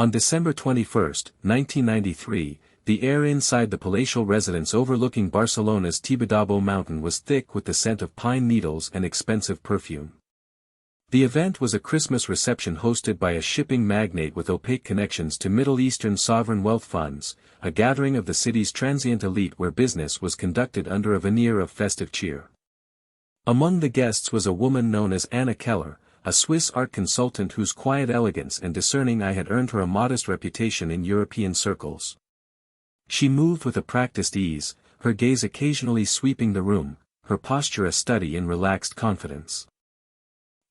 On December 21, 1993, the air inside the palatial residence overlooking Barcelona's Tibidabo mountain was thick with the scent of pine needles and expensive perfume. The event was a Christmas reception hosted by a shipping magnate with opaque connections to Middle Eastern sovereign wealth funds, a gathering of the city's transient elite where business was conducted under a veneer of festive cheer. Among the guests was a woman known as Anna Keller, a Swiss art consultant whose quiet elegance and discerning eye had earned her a modest reputation in European circles. She moved with a practiced ease, her gaze occasionally sweeping the room, her posture a study in relaxed confidence.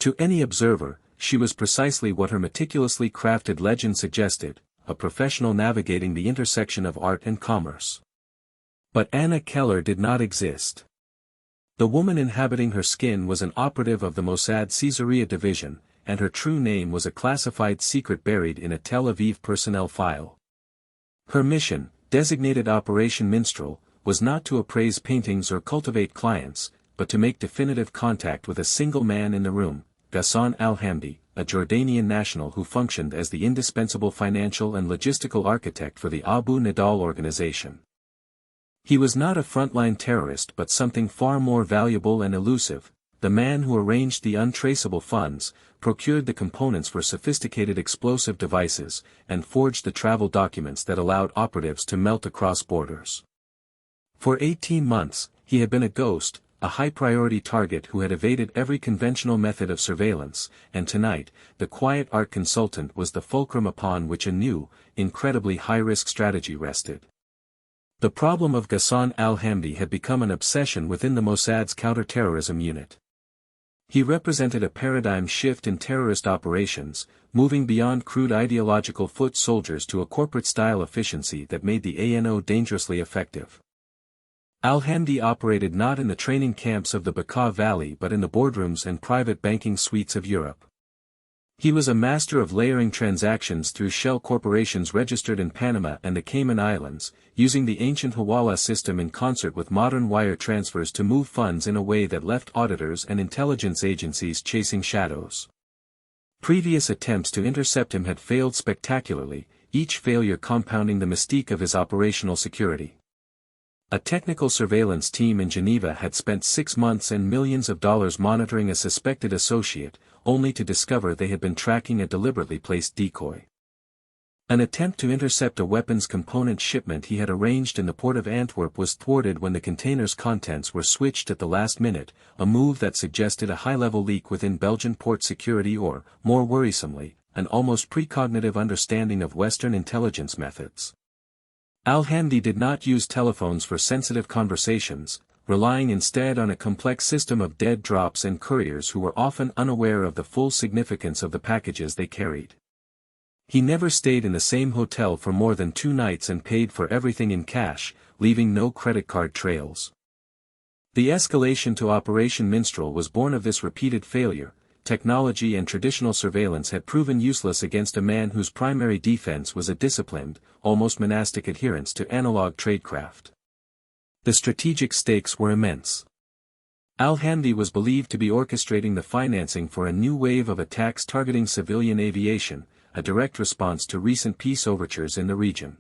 To any observer, she was precisely what her meticulously crafted legend suggested, a professional navigating the intersection of art and commerce. But Anna Keller did not exist. The woman inhabiting her skin was an operative of the Mossad Caesarea division, and her true name was a classified secret buried in a Tel Aviv personnel file. Her mission, designated Operation Minstrel, was not to appraise paintings or cultivate clients, but to make definitive contact with a single man in the room, Ghassan al-Hamdi, a Jordanian national who functioned as the indispensable financial and logistical architect for the Abu Nidal organization. He was not a frontline terrorist but something far more valuable and elusive, the man who arranged the untraceable funds, procured the components for sophisticated explosive devices, and forged the travel documents that allowed operatives to melt across borders. For 18 months, he had been a ghost, a high-priority target who had evaded every conventional method of surveillance, and tonight, the quiet art consultant was the fulcrum upon which a new, incredibly high-risk strategy rested. The problem of Ghassan al-Hamdi had become an obsession within the Mossad's counter-terrorism unit. He represented a paradigm shift in terrorist operations, moving beyond crude ideological foot soldiers to a corporate-style efficiency that made the ANO dangerously effective. Al-Hamdi operated not in the training camps of the Bekaa Valley but in the boardrooms and private banking suites of Europe. He was a master of layering transactions through shell corporations registered in Panama and the Cayman Islands, using the ancient Hawala system in concert with modern wire transfers to move funds in a way that left auditors and intelligence agencies chasing shadows. Previous attempts to intercept him had failed spectacularly, each failure compounding the mystique of his operational security. A technical surveillance team in Geneva had spent 6 months and millions of dollars monitoring a suspected associate, only to discover they had been tracking a deliberately placed decoy. An attempt to intercept a weapons component shipment he had arranged in the port of Antwerp was thwarted when the container's contents were switched at the last minute, a move that suggested a high-level leak within Belgian port security or, more worrisomely, an almost precognitive understanding of Western intelligence methods. Al-Hamdi did not use telephones for sensitive conversations, relying instead on a complex system of dead drops and couriers who were often unaware of the full significance of the packages they carried. He never stayed in the same hotel for more than 2 nights and paid for everything in cash, leaving no credit card trails. The escalation to Operation Minstrel was born of this repeated failure. Technology and traditional surveillance had proven useless against a man whose primary defense was a disciplined, almost monastic adherence to analog tradecraft. The strategic stakes were immense. Al-Hamdi was believed to be orchestrating the financing for a new wave of attacks targeting civilian aviation, a direct response to recent peace overtures in the region.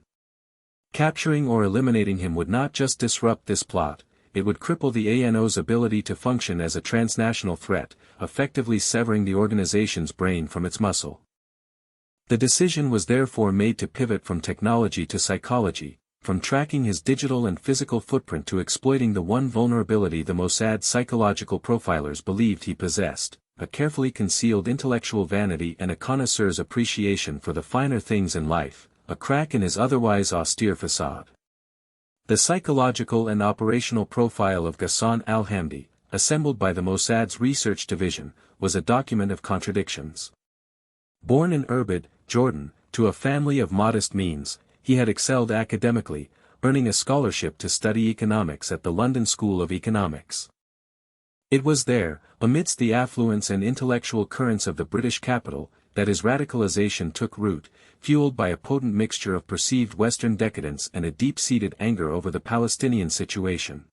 Capturing or eliminating him would not just disrupt this plot, it would cripple the ANO's ability to function as a transnational threat, effectively severing the organization's brain from its muscle. The decision was therefore made to pivot from technology to psychology, from tracking his digital and physical footprint to exploiting the one vulnerability the Mossad psychological profilers believed he possessed, a carefully concealed intellectual vanity and a connoisseur's appreciation for the finer things in life, a crack in his otherwise austere facade. The psychological and operational profile of Ghassan al-Hamdi, assembled by the Mossad's research division, was a document of contradictions. Born in Irbid, Jordan, to a family of modest means, he had excelled academically, earning a scholarship to study economics at the London School of Economics. It was there, amidst the affluence and intellectual currents of the British capital, that his radicalization took root, fueled by a potent mixture of perceived Western decadence and a deep-seated anger over the Palestinian situation.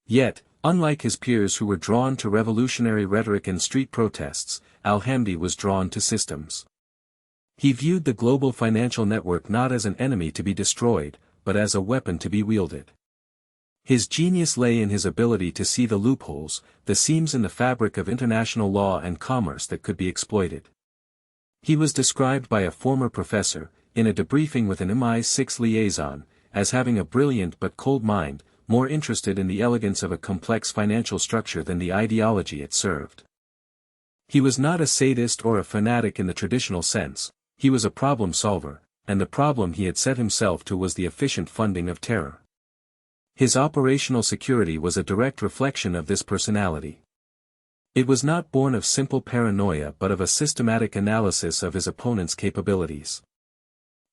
Yet, unlike his peers who were drawn to revolutionary rhetoric and street protests, al-Hamdi was drawn to systems. He viewed the global financial network not as an enemy to be destroyed, but as a weapon to be wielded. His genius lay in his ability to see the loopholes, the seams in the fabric of international law and commerce that could be exploited. He was described by a former professor, in a debriefing with an MI6 liaison, as having a brilliant but cold mind, more interested in the elegance of a complex financial structure than the ideology it served. He was not a sadist or a fanatic in the traditional sense, he was a problem solver, and the problem he had set himself to was the efficient funding of terror. His operational security was a direct reflection of this personality. It was not born of simple paranoia but of a systematic analysis of his opponent's capabilities.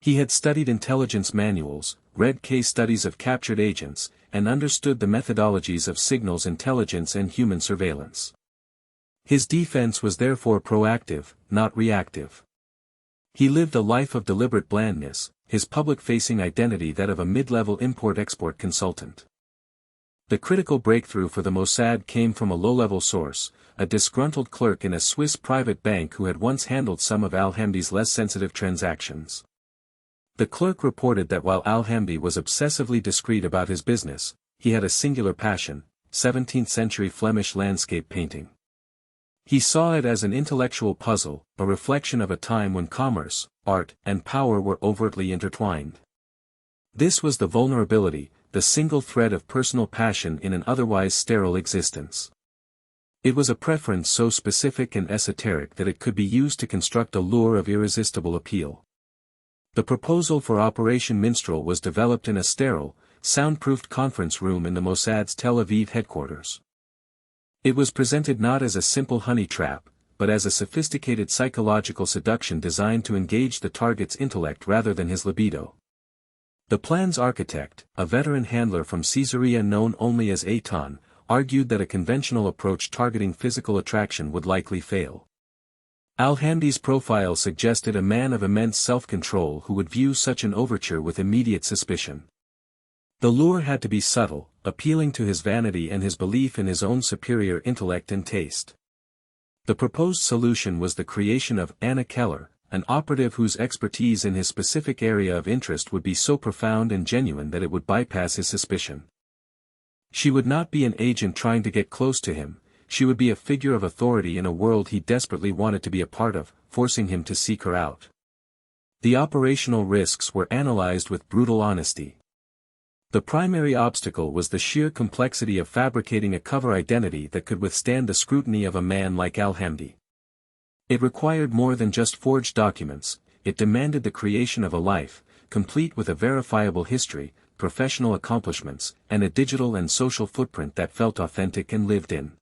He had studied intelligence manuals, read case studies of captured agents, and understood the methodologies of signals intelligence and human surveillance. His defense was therefore proactive, not reactive. He lived a life of deliberate blandness, his public-facing identity that of a mid-level import-export consultant. The critical breakthrough for the Mossad came from a low-level source, a disgruntled clerk in a Swiss private bank who had once handled some of al-Hamdi's less sensitive transactions. The clerk reported that while al-Hamdi was obsessively discreet about his business, he had a singular passion, 17th-century Flemish landscape painting. He saw it as an intellectual puzzle, a reflection of a time when commerce, art, and power were overtly intertwined. This was the vulnerability, the single thread of personal passion in an otherwise sterile existence. It was a preference so specific and esoteric that it could be used to construct a lure of irresistible appeal. The proposal for Operation Minstrel was developed in a sterile, soundproofed conference room in the Mossad's Tel Aviv headquarters. It was presented not as a simple honey trap, but as a sophisticated psychological seduction designed to engage the target's intellect rather than his libido. The plan's architect, a veteran handler from Caesarea known only as Eitan, argued that a conventional approach targeting physical attraction would likely fail. Al-Hamdi's profile suggested a man of immense self-control who would view such an overture with immediate suspicion. The lure had to be subtle, appealing to his vanity and his belief in his own superior intellect and taste. The proposed solution was the creation of Anna Keller, an operative whose expertise in his specific area of interest would be so profound and genuine that it would bypass his suspicion. She would not be an agent trying to get close to him, she would be a figure of authority in a world he desperately wanted to be a part of, forcing him to seek her out. The operational risks were analyzed with brutal honesty. The primary obstacle was the sheer complexity of fabricating a cover identity that could withstand the scrutiny of a man like al-Hamdi. It required more than just forged documents, it demanded the creation of a life, complete with a verifiable history, professional accomplishments, and a digital and social footprint that felt authentic and lived in.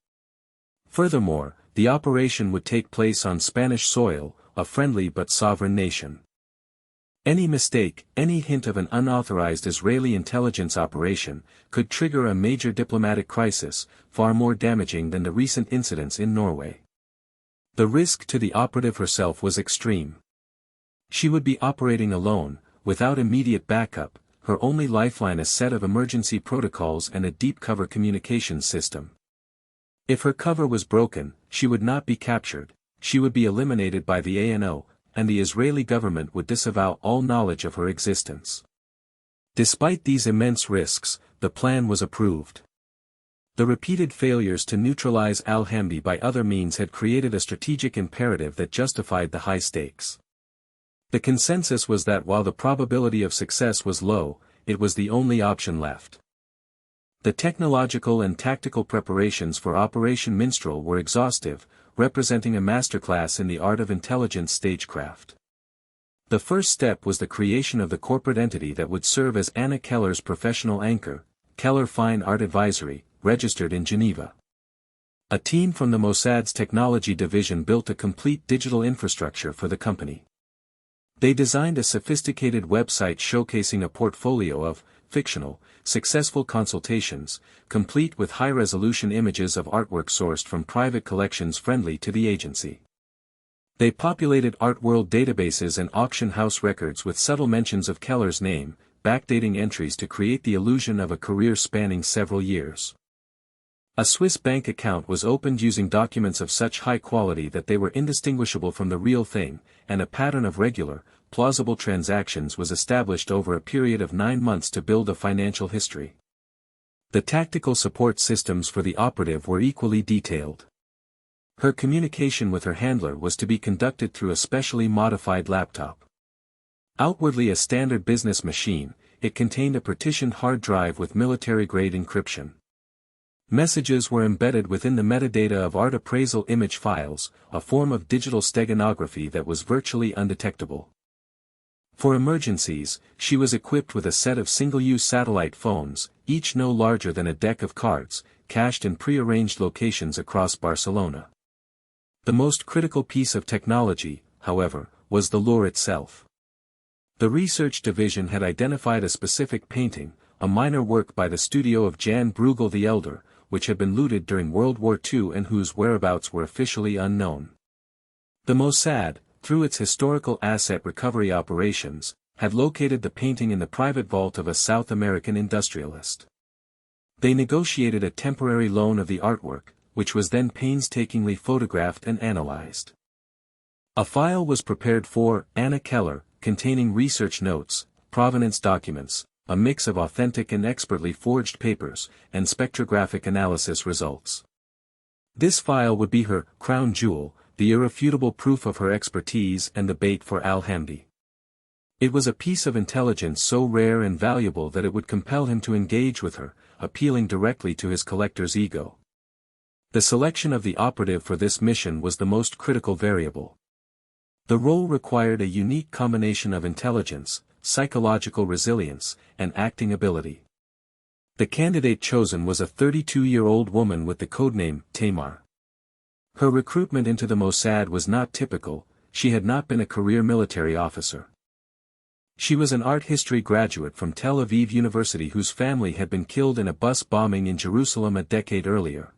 Furthermore, the operation would take place on Spanish soil, a friendly but sovereign nation. Any mistake, any hint of an unauthorized Israeli intelligence operation, could trigger a major diplomatic crisis, far more damaging than the recent incidents in Norway. The risk to the operative herself was extreme. She would be operating alone, without immediate backup, her only lifeline a set of emergency protocols and a deep cover communications system. If her cover was broken, she would not be captured, she would be eliminated by the ANO, and the Israeli government would disavow all knowledge of her existence. Despite these immense risks, the plan was approved. The repeated failures to neutralize al-Hamdi by other means had created a strategic imperative that justified the high stakes. The consensus was that while the probability of success was low, it was the only option left. The technological and tactical preparations for Operation Minstrel were exhaustive, representing a masterclass in the art of intelligence stagecraft. The first step was the creation of the corporate entity that would serve as Anna Keller's professional anchor, Keller Fine Art Advisory, registered in Geneva. A team from the Mossad's technology division built a complete digital infrastructure for the company. They designed a sophisticated website showcasing a portfolio of fictional, successful consultations, complete with high-resolution images of artwork sourced from private collections friendly to the agency. They populated Artworld databases and auction house records with subtle mentions of Keller's name, backdating entries to create the illusion of a career spanning several years. A Swiss bank account was opened using documents of such high quality that they were indistinguishable from the real thing, and a pattern of regular, plausible transactions was established over a period of 9 months to build a financial history. The tactical support systems for the operative were equally detailed. Her communication with her handler was to be conducted through a specially modified laptop. Outwardly a standard business machine, it contained a partitioned hard drive with military-grade encryption. Messages were embedded within the metadata of art appraisal image files, a form of digital steganography that was virtually undetectable. For emergencies, she was equipped with a set of single-use satellite phones, each no larger than a deck of cards, cached in pre-arranged locations across Barcelona. The most critical piece of technology, however, was the lure itself. The research division had identified a specific painting, a minor work by the studio of Jan Bruegel the Elder, which had been looted during World War II and whose whereabouts were officially unknown. The Mossad, through its historical asset recovery operations, had located the painting in the private vault of a South American industrialist. They negotiated a temporary loan of the artwork, which was then painstakingly photographed and analyzed. A file was prepared for Anna Keller, containing research notes, provenance documents, a mix of authentic and expertly forged papers, and spectrographic analysis results. This file would be her crown jewel, the irrefutable proof of her expertise and the bait for Al-Hamdi. It was a piece of intelligence so rare and valuable that it would compel him to engage with her, appealing directly to his collector's ego. The selection of the operative for this mission was the most critical variable. The role required a unique combination of intelligence, psychological resilience, and acting ability. The candidate chosen was a 32-year-old woman with the codename Tamar. Her recruitment into the Mossad was not typical, she had not been a career military officer. She was an art history graduate from Tel Aviv University whose family had been killed in a bus bombing in Jerusalem a decade earlier.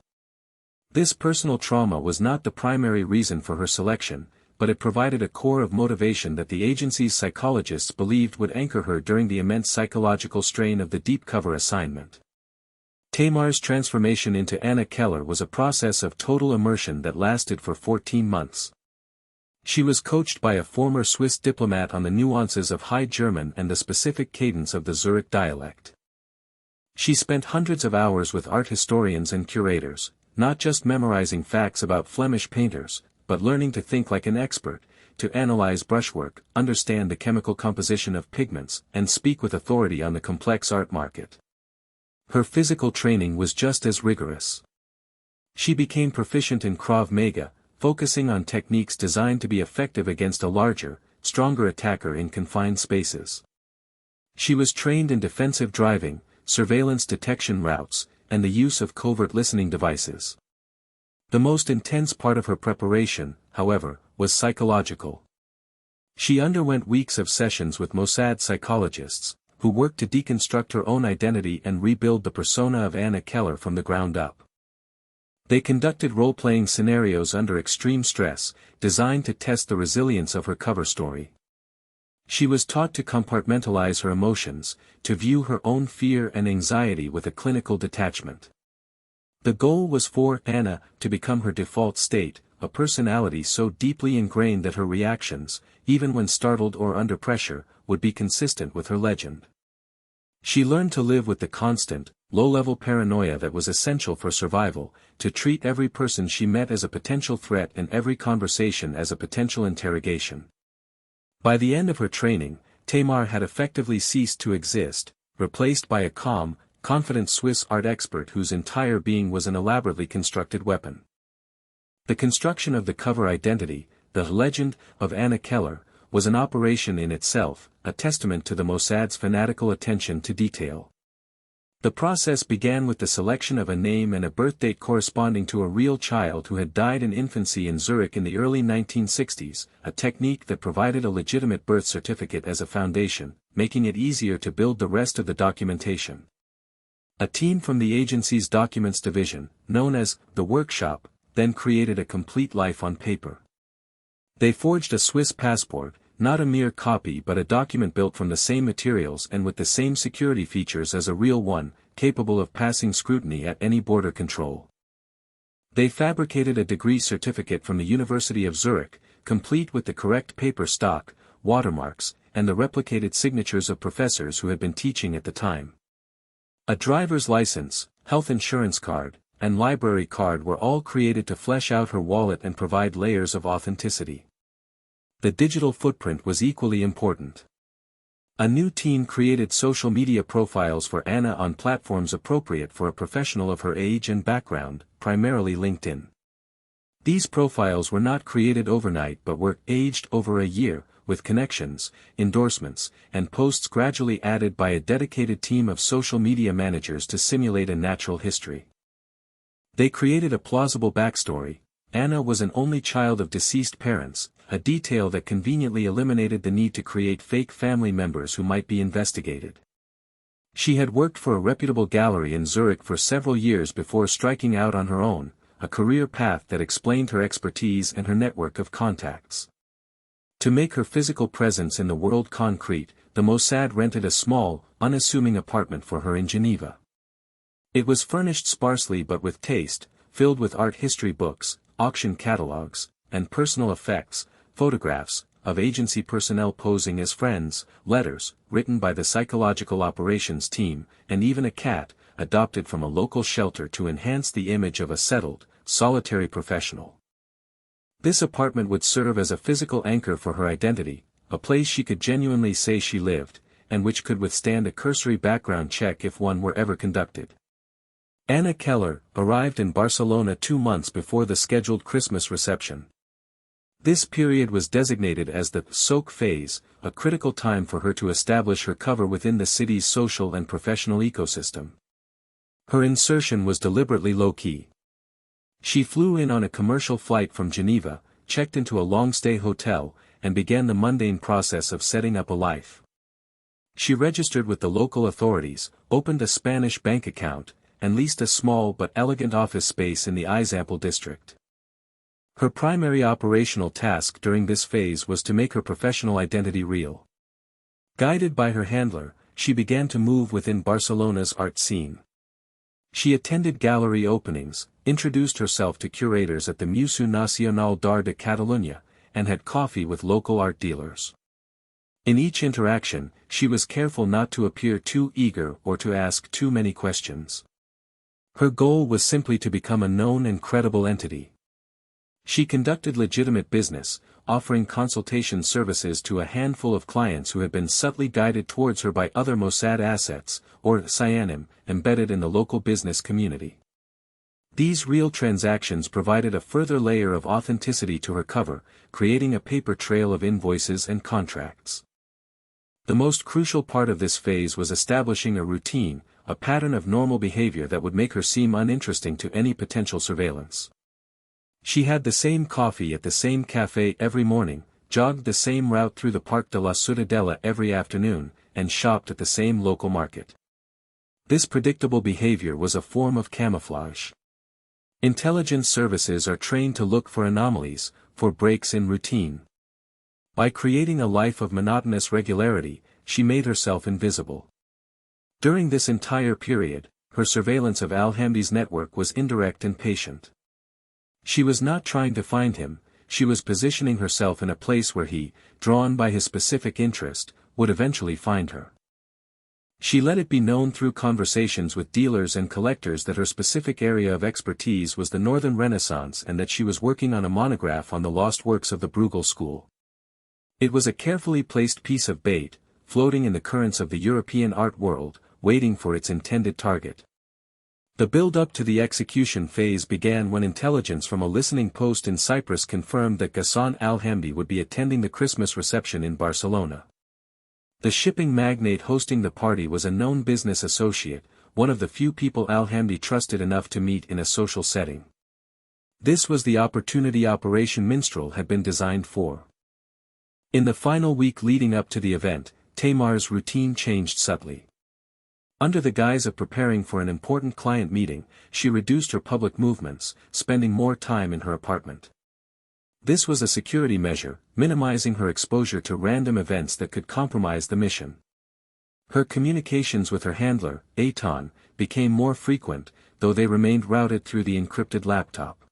This personal trauma was not the primary reason for her selection, but it provided a core of motivation that the agency's psychologists believed would anchor her during the immense psychological strain of the deep cover assignment. Tamar's transformation into Anna Keller was a process of total immersion that lasted for 14 months. She was coached by a former Swiss diplomat on the nuances of High German and the specific cadence of the Zurich dialect. She spent hundreds of hours with art historians and curators, not just memorizing facts about Flemish painters, but learning to think like an expert, to analyze brushwork, understand the chemical composition of pigments, and speak with authority on the complex art market. Her physical training was just as rigorous. She became proficient in Krav Maga, focusing on techniques designed to be effective against a larger, stronger attacker in confined spaces. She was trained in defensive driving, surveillance detection routes, and the use of covert listening devices. The most intense part of her preparation, however, was psychological. She underwent weeks of sessions with Mossad psychologists, who worked to deconstruct her own identity and rebuild the persona of Anna Keller from the ground up. They conducted role-playing scenarios under extreme stress, designed to test the resilience of her cover story. She was taught to compartmentalize her emotions, to view her own fear and anxiety with a clinical detachment. The goal was for Anna to become her default state, a personality so deeply ingrained that her reactions, even when startled or under pressure, would be consistent with her legend. She learned to live with the constant, low-level paranoia that was essential for survival, to treat every person she met as a potential threat and every conversation as a potential interrogation. By the end of her training, Tamar had effectively ceased to exist, replaced by a calm, confident Swiss art expert whose entire being was an elaborately constructed weapon. The construction of the cover identity, the legend of Anna Keller, was an operation in itself, a testament to the Mossad's fanatical attention to detail. The process began with the selection of a name and a birthdate corresponding to a real child who had died in infancy in Zurich in the early 1960s, a technique that provided a legitimate birth certificate as a foundation, making it easier to build the rest of the documentation. A team from the agency's documents division, known as the Workshop, then created a complete life on paper. They forged a Swiss passport, not a mere copy but a document built from the same materials and with the same security features as a real one, capable of passing scrutiny at any border control. They fabricated a degree certificate from the University of Zurich, complete with the correct paper stock, watermarks, and the replicated signatures of professors who had been teaching at the time. A driver's license, health insurance card, and library card were all created to flesh out her wallet and provide layers of authenticity. The digital footprint was equally important. A new team created social media profiles for Anna on platforms appropriate for a professional of her age and background, primarily LinkedIn. These profiles were not created overnight but were aged over a year, with connections, endorsements, and posts gradually added by a dedicated team of social media managers to simulate a natural history. They created a plausible backstory. Anna was an only child of deceased parents, a detail that conveniently eliminated the need to create fake family members who might be investigated. She had worked for a reputable gallery in Zurich for several years before striking out on her own, a career path that explained her expertise and her network of contacts. To make her physical presence in the world concrete, the Mossad rented a small, unassuming apartment for her in Geneva. It was furnished sparsely but with taste, filled with art history books, auction catalogs, and personal effects, photographs, of agency personnel posing as friends, letters, written by the psychological operations team, and even a cat, adopted from a local shelter to enhance the image of a settled, solitary professional. This apartment would serve as a physical anchor for her identity, a place she could genuinely say she lived, and which could withstand a cursory background check if one were ever conducted. Anna Keller arrived in Barcelona 2 months before the scheduled Christmas reception. This period was designated as the soak phase, a critical time for her to establish her cover within the city's social and professional ecosystem. Her insertion was deliberately low-key. She flew in on a commercial flight from Geneva, checked into a long-stay hotel, and began the mundane process of setting up a life. She registered with the local authorities, opened a Spanish bank account, and leased a small but elegant office space in the Izample district. Her primary operational task during this phase was to make her professional identity real. Guided by her handler, she began to move within Barcelona's art scene. She attended gallery openings, introduced herself to curators at the Museu Nacional d'Art de Catalunya, and had coffee with local art dealers. In each interaction, she was careful not to appear too eager or to ask too many questions. Her goal was simply to become a known and credible entity. She conducted legitimate business, offering consultation services to a handful of clients who had been subtly guided towards her by other Mossad assets, or Cyanim, embedded in the local business community. These real transactions provided a further layer of authenticity to her cover, creating a paper trail of invoices and contracts. The most crucial part of this phase was establishing a routine, a pattern of normal behavior that would make her seem uninteresting to any potential surveillance. She had the same coffee at the same café every morning, jogged the same route through the Parc de la Ciutadella every afternoon, and shopped at the same local market. This predictable behavior was a form of camouflage. Intelligence services are trained to look for anomalies, for breaks in routine. By creating a life of monotonous regularity, she made herself invisible. During this entire period, her surveillance of Alhamdi's network was indirect and patient. She was not trying to find him, she was positioning herself in a place where he, drawn by his specific interest, would eventually find her. She let it be known through conversations with dealers and collectors that her specific area of expertise was the Northern Renaissance and that she was working on a monograph on the lost works of the Bruegel school. It was a carefully placed piece of bait, floating in the currents of the European art world, waiting for its intended target. The build-up to the execution phase began when intelligence from a listening post in Cyprus confirmed that Ghassan Alhamdi would be attending the Christmas reception in Barcelona. The shipping magnate hosting the party was a known business associate, one of the few people Alhamdi trusted enough to meet in a social setting. This was the opportunity Operation Minstrel had been designed for. In the final week leading up to the event, Tamar's routine changed subtly. Under the guise of preparing for an important client meeting, she reduced her public movements, spending more time in her apartment. This was a security measure, minimizing her exposure to random events that could compromise the mission. Her communications with her handler, Eitan, became more frequent, though they remained routed through the encrypted laptop.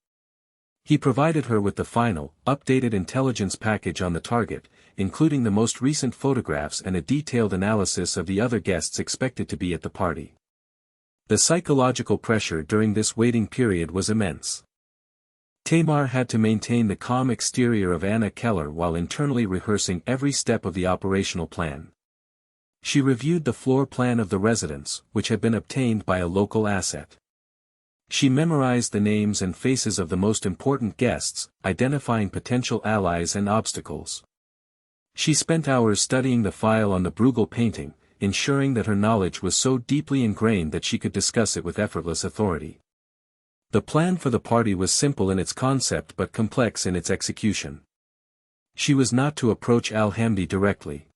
He provided her with the final, updated intelligence package on the target, including the most recent photographs and a detailed analysis of the other guests expected to be at the party. The psychological pressure during this waiting period was immense. Tamar had to maintain the calm exterior of Anna Keller while internally rehearsing every step of the operational plan. She reviewed the floor plan of the residence, which had been obtained by a local asset. She memorized the names and faces of the most important guests, identifying potential allies and obstacles. She spent hours studying the file on the Bruegel painting, ensuring that her knowledge was so deeply ingrained that she could discuss it with effortless authority. The plan for the party was simple in its concept but complex in its execution. She was not to approach Al-Hamdi directly.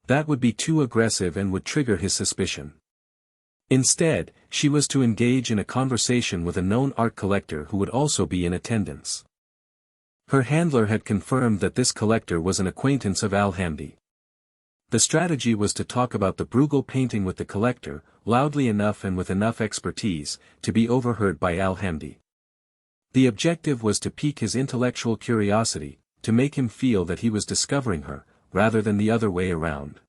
That would be too aggressive and would trigger his suspicion. Instead, she was to engage in a conversation with a known art collector who would also be in attendance. Her handler had confirmed that this collector was an acquaintance of Al-Hamdi. The strategy was to talk about the Bruegel painting with the collector, loudly enough and with enough expertise, to be overheard by Al-Hamdi. The objective was to pique his intellectual curiosity, to make him feel that he was discovering her, rather than the other way around.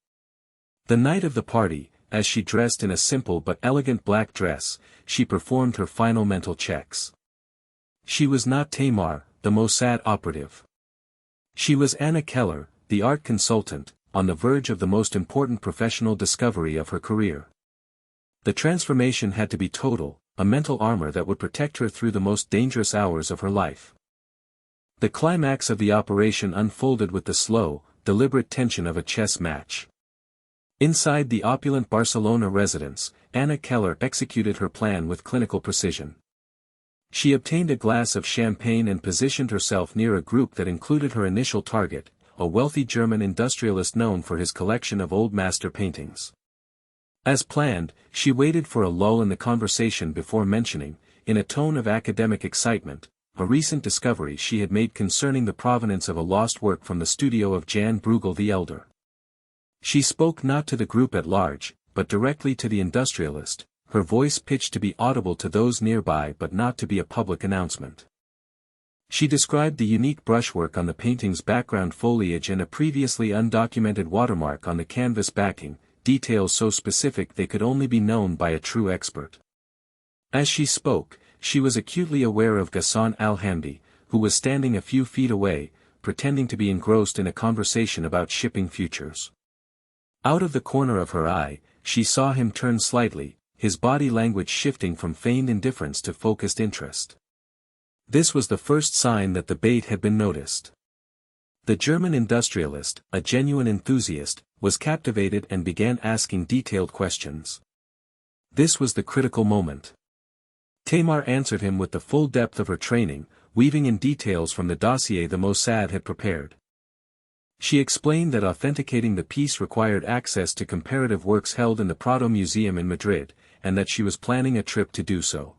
The night of the party, as she dressed in a simple but elegant black dress, she performed her final mental checks. She was not Tamar, the Mossad operative. She was Anna Keller, the art consultant, on the verge of the most important professional discovery of her career. The transformation had to be total, a mental armor that would protect her through the most dangerous hours of her life. The climax of the operation unfolded with the slow, deliberate tension of a chess match. Inside the opulent Barcelona residence, Anna Keller executed her plan with clinical precision. She obtained a glass of champagne and positioned herself near a group that included her initial target, a wealthy German industrialist known for his collection of old master paintings. As planned, she waited for a lull in the conversation before mentioning, in a tone of academic excitement, a recent discovery she had made concerning the provenance of a lost work from the studio of Jan Bruegel the Elder. She spoke not to the group at large, but directly to the industrialist, her voice pitched to be audible to those nearby but not to be a public announcement. She described the unique brushwork on the painting's background foliage and a previously undocumented watermark on the canvas backing, details so specific they could only be known by a true expert. As she spoke, she was acutely aware of Ghassan Al-Hamdi, who was standing a few feet away, pretending to be engrossed in a conversation about shipping futures. Out of the corner of her eye, she saw him turn slightly, his body language shifting from feigned indifference to focused interest. This was the first sign that the bait had been noticed. The German industrialist, a genuine enthusiast, was captivated and began asking detailed questions. This was the critical moment. Tamar answered him with the full depth of her training, weaving in details from the dossier the Mossad had prepared. She explained that authenticating the piece required access to comparative works held in the Prado Museum in Madrid, and that she was planning a trip to do so.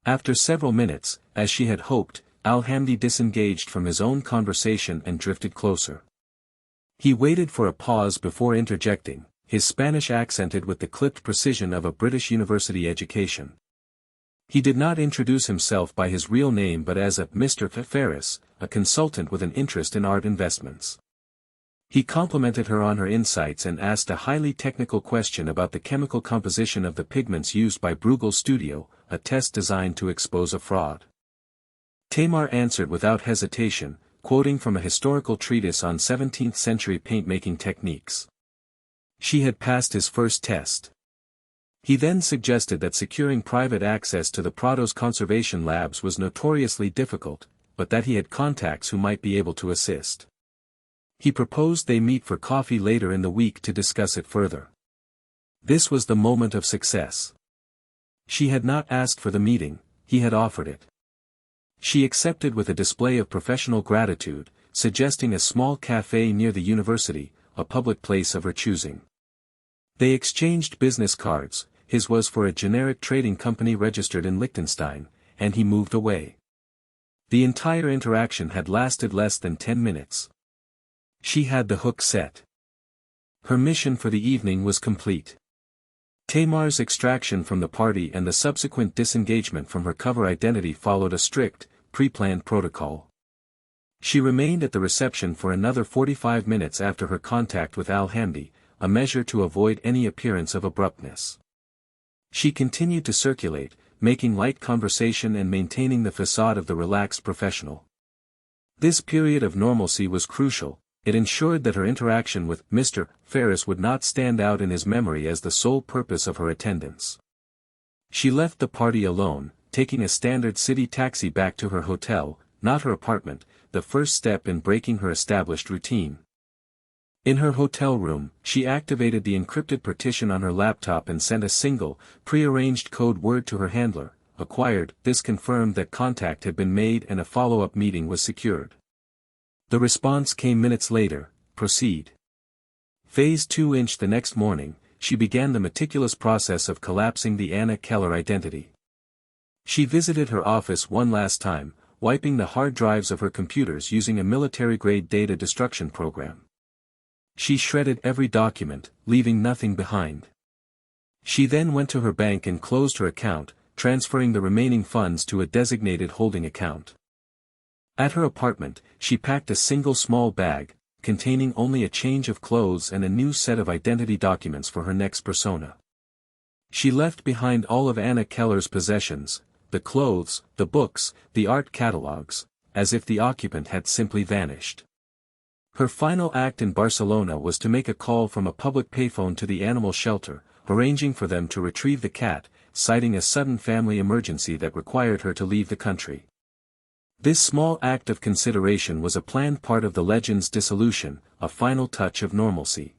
After several minutes, as she had hoped, Al-Hamdi disengaged from his own conversation and drifted closer. He waited for a pause before interjecting, his Spanish accented with the clipped precision of a British university education. He did not introduce himself by his real name but as a Mr. Ferris, a consultant with an interest in art investments. He complimented her on her insights and asked a highly technical question about the chemical composition of the pigments used by Bruegel's studio, a test designed to expose a fraud. Tamar answered without hesitation, quoting from a historical treatise on 17th-century paint-making techniques. She had passed his first test. He then suggested that securing private access to the Prado's conservation labs was notoriously difficult, but that he had contacts who might be able to assist. He proposed they meet for coffee later in the week to discuss it further. This was the moment of success. She had not asked for the meeting, he had offered it. She accepted with a display of professional gratitude, suggesting a small café near the university, a public place of her choosing. They exchanged business cards, his was for a generic trading company registered in Liechtenstein, and he moved away. The entire interaction had lasted less than 10 minutes. She had the hook set. Her mission for the evening was complete. Tamar's extraction from the party and the subsequent disengagement from her cover identity followed a strict, pre-planned protocol. She remained at the reception for another 45 minutes after her contact with Al-Hamdi, a measure to avoid any appearance of abruptness. She continued to circulate, making light conversation and maintaining the facade of the relaxed professional. This period of normalcy was crucial. It ensured that her interaction with Mr. Ferris would not stand out in his memory as the sole purpose of her attendance. She left the party alone, taking a standard city taxi back to her hotel, not her apartment, the first step in breaking her established routine. In her hotel room, she activated the encrypted partition on her laptop and sent a single, pre-arranged code word to her handler, acquired. This confirmed that contact had been made and a follow-up meeting was secured. The response came minutes later: proceed. Phase 2. The next morning, she began the meticulous process of collapsing the Anna Keller identity. She visited her office one last time, wiping the hard drives of her computers using a military-grade data destruction program. She shredded every document, leaving nothing behind. She then went to her bank and closed her account, transferring the remaining funds to a designated holding account. At her apartment, she packed a single small bag, containing only a change of clothes and a new set of identity documents for her next persona. She left behind all of Anna Keller's possessions, the clothes, the books, the art catalogs, as if the occupant had simply vanished. Her final act in Barcelona was to make a call from a public payphone to the animal shelter, arranging for them to retrieve the cat, citing a sudden family emergency that required her to leave the country. This small act of consideration was a planned part of the legend's dissolution, a final touch of normalcy.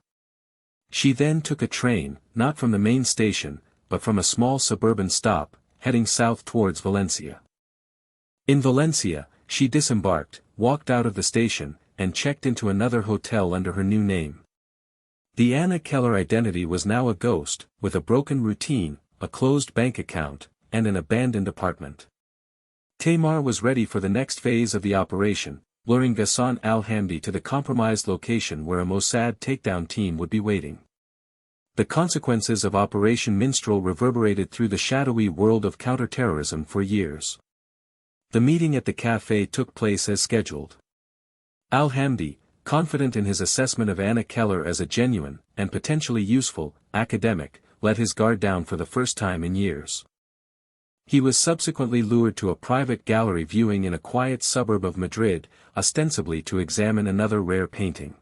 She then took a train, not from the main station, but from a small suburban stop, heading south towards Valencia. In Valencia, she disembarked, walked out of the station, and checked into another hotel under her new name. The Anna Keller identity was now a ghost, with a broken routine, a closed bank account, and an abandoned apartment. Tamar was ready for the next phase of the operation, luring Ghassan al-Hamdi to the compromised location where a Mossad takedown team would be waiting. The consequences of Operation Minstrel reverberated through the shadowy world of counterterrorism for years. The meeting at the cafe took place as scheduled. Al-Hamdi, confident in his assessment of Anna Keller as a genuine, and potentially useful, academic, let his guard down for the first time in years. He was subsequently lured to a private gallery viewing in a quiet suburb of Madrid, ostensibly to examine another rare painting.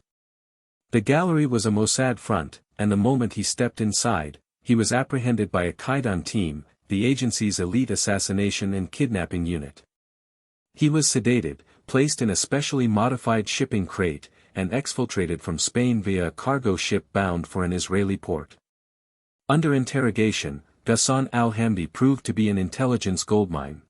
The gallery was a Mossad front, and the moment he stepped inside, he was apprehended by a Kaidan team, the agency's elite assassination and kidnapping unit. He was sedated, placed in a specially modified shipping crate, and exfiltrated from Spain via a cargo ship bound for an Israeli port. Under interrogation, Ghassan al-Hamdi proved to be an intelligence goldmine.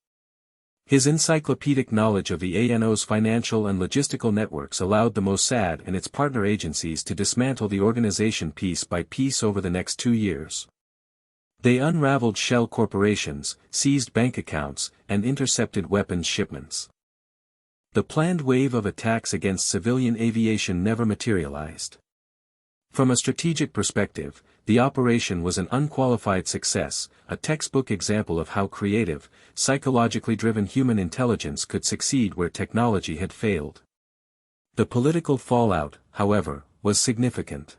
His encyclopedic knowledge of the ANO's financial and logistical networks allowed the Mossad and its partner agencies to dismantle the organization piece by piece over the next 2 years. They unraveled shell corporations, seized bank accounts, and intercepted weapons shipments. The planned wave of attacks against civilian aviation never materialized. From a strategic perspective, the operation was an unqualified success, a textbook example of how creative, psychologically driven human intelligence could succeed where technology had failed. The political fallout, however, was significant.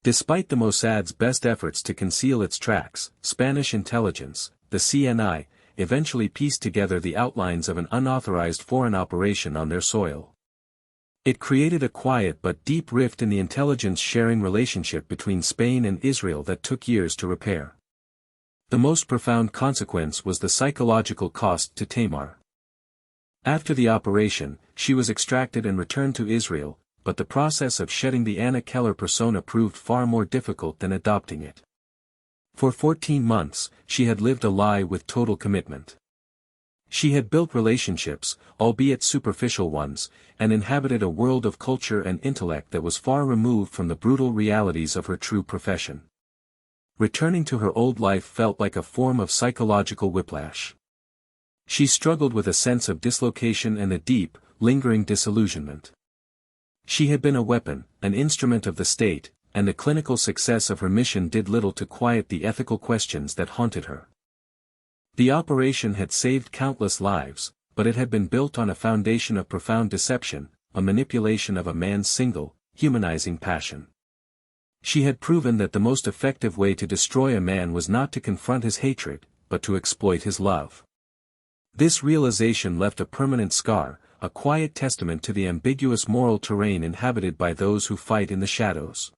Despite the Mossad's best efforts to conceal its tracks, Spanish intelligence, the CNI, eventually pieced together the outlines of an unauthorized foreign operation on their soil. It created a quiet but deep rift in the intelligence-sharing relationship between Spain and Israel that took years to repair. The most profound consequence was the psychological cost to Tamar. After the operation, she was extracted and returned to Israel, but the process of shedding the Anna Keller persona proved far more difficult than adopting it. For 14 months, she had lived a lie with total commitment. She had built relationships, albeit superficial ones, and inhabited a world of culture and intellect that was far removed from the brutal realities of her true profession. Returning to her old life felt like a form of psychological whiplash. She struggled with a sense of dislocation and a deep, lingering disillusionment. She had been a weapon, an instrument of the state, and the clinical success of her mission did little to quiet the ethical questions that haunted her. The operation had saved countless lives, but it had been built on a foundation of profound deception, a manipulation of a man's single, humanizing passion. She had proven that the most effective way to destroy a man was not to confront his hatred, but to exploit his love. This realization left a permanent scar, a quiet testament to the ambiguous moral terrain inhabited by those who fight in the shadows.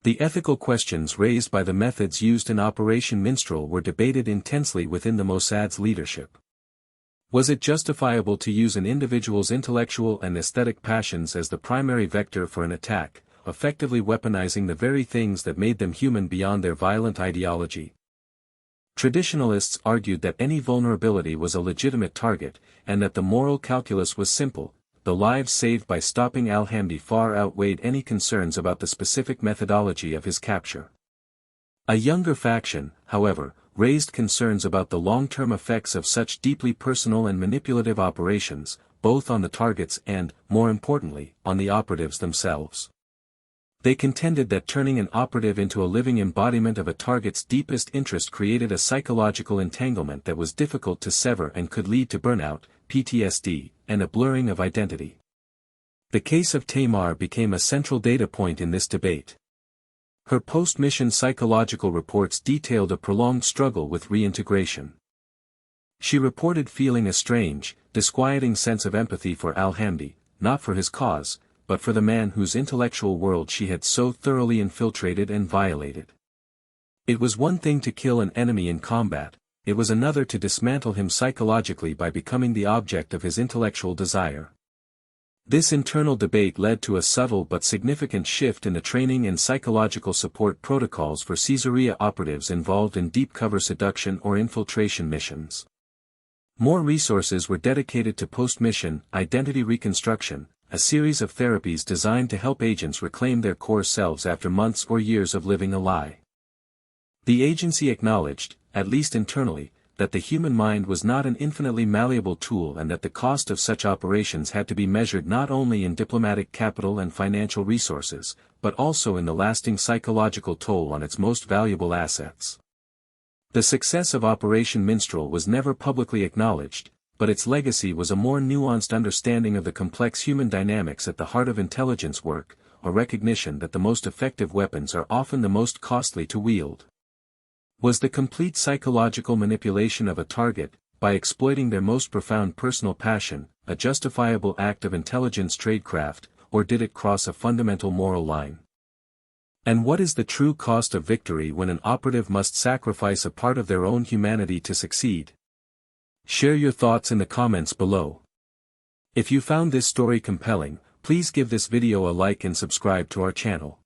The ethical questions raised by the methods used in Operation Minstrel were debated intensely within the Mossad's leadership. Was it justifiable to use an individual's intellectual and aesthetic passions as the primary vector for an attack, effectively weaponizing the very things that made them human beyond their violent ideology? Traditionalists argued that any vulnerability was a legitimate target, and that the moral calculus was simple: the lives saved by stopping al-Hamdi far outweighed any concerns about the specific methodology of his capture. A younger faction, however, raised concerns about the long-term effects of such deeply personal and manipulative operations, both on the targets and, more importantly, on the operatives themselves. They contended that turning an operative into a living embodiment of a target's deepest interest created a psychological entanglement that was difficult to sever and could lead to burnout, PTSD, and a blurring of identity. The case of Tamar became a central data point in this debate. Her post-mission psychological reports detailed a prolonged struggle with reintegration. She reported feeling a strange, disquieting sense of empathy for al-Hamdi, not for his cause, but for the man whose intellectual world she had so thoroughly infiltrated and violated. It was one thing to kill an enemy in combat, it was another to dismantle him psychologically by becoming the object of his intellectual desire. This internal debate led to a subtle but significant shift in the training and psychological support protocols for Caesarea operatives involved in deep cover seduction or infiltration missions. More resources were dedicated to post-mission identity reconstruction, a series of therapies designed to help agents reclaim their core selves after months or years of living a lie. The agency acknowledged, at least internally, that the human mind was not an infinitely malleable tool and that the cost of such operations had to be measured not only in diplomatic capital and financial resources, but also in the lasting psychological toll on its most valuable assets. The success of Operation Minstrel was never publicly acknowledged, but its legacy was a more nuanced understanding of the complex human dynamics at the heart of intelligence work, a recognition that the most effective weapons are often the most costly to wield. Was the complete psychological manipulation of a target, by exploiting their most profound personal passion, a justifiable act of intelligence tradecraft, or did it cross a fundamental moral line? And what is the true cost of victory when an operative must sacrifice a part of their own humanity to succeed? Share your thoughts in the comments below. If you found this story compelling, please give this video a like and subscribe to our channel.